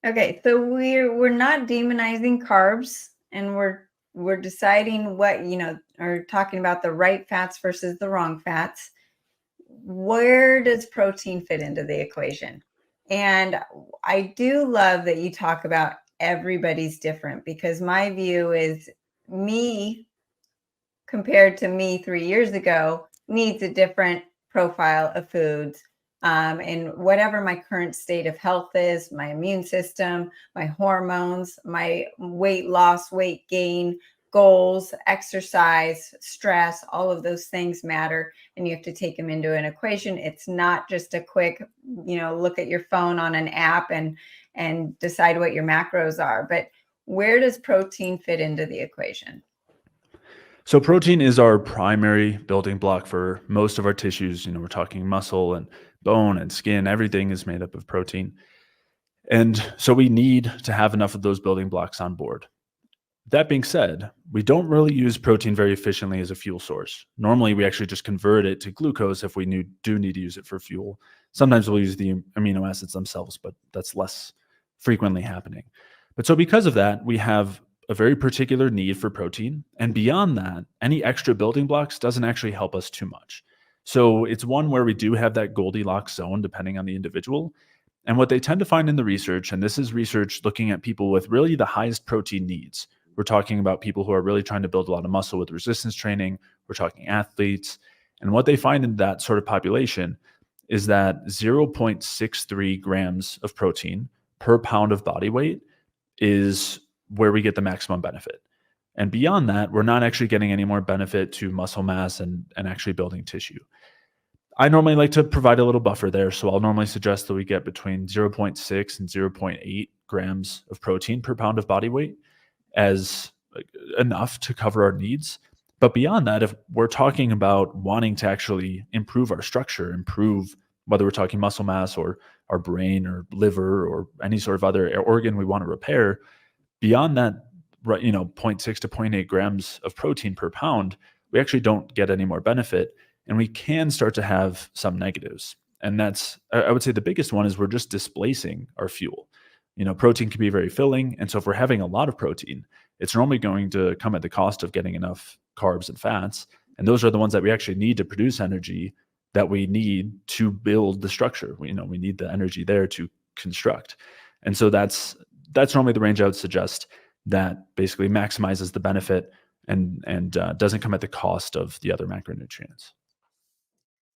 Okay, so we're not demonizing carbs, and we're deciding what, or talking about the right fats versus the wrong fats. Where does protein fit into the equation? And I do love that you talk about everybody's different, because my view is me compared to me 3 years ago needs a different profile of foods. And whatever my current state of health is, my immune system, my hormones, my weight loss, weight gain, goals, exercise, stress, all of those things matter. And you have to take them into an equation. It's not just a quick, look at your phone on an app and decide what your macros are. But where does protein fit into the equation? So protein is our primary building block for most of our tissues. We're talking muscle and bone and skin. Everything is made up of protein. And so we need to have enough of those building blocks on board. That being said, we don't really use protein very efficiently as a fuel source. Normally, we actually just convert it to glucose if we do need to use it for fuel. Sometimes we'll use the amino acids themselves, but that's less frequently happening. But so because of that, we have a very particular need for protein. And beyond that, any extra building blocks doesn't actually help us too much. So it's one where we do have that Goldilocks zone depending on the individual. And what they tend to find in the research, and this is research looking at people with really the highest protein needs. We're talking about people who are really trying to build a lot of muscle with resistance training. We're talking athletes. And what they find in that sort of population is that 0.63 grams of protein per pound of body weight is where we get the maximum benefit. And beyond that, we're not actually getting any more benefit to muscle mass and actually building tissue. I normally like to provide a little buffer there. So I'll normally suggest that we get between 0.6 and 0.8 grams of protein per pound of body weight as enough to cover our needs. But beyond that, if we're talking about wanting to actually improve our structure, improve whether we're talking muscle mass or our brain or liver or any sort of other organ we want to repair, beyond that, right, 0.6 to 0.8 grams of protein per pound, we actually don't get any more benefit, and we can start to have some negatives. And that's, I would say, the biggest one is we're just displacing our fuel. Protein can be very filling. And so if we're having a lot of protein, it's normally going to come at the cost of getting enough carbs and fats. And those are the ones that we actually need to produce energy that we need to build the structure. We need the energy there to construct. And so that's normally the range I would suggest that basically maximizes the benefit and doesn't come at the cost of the other macronutrients.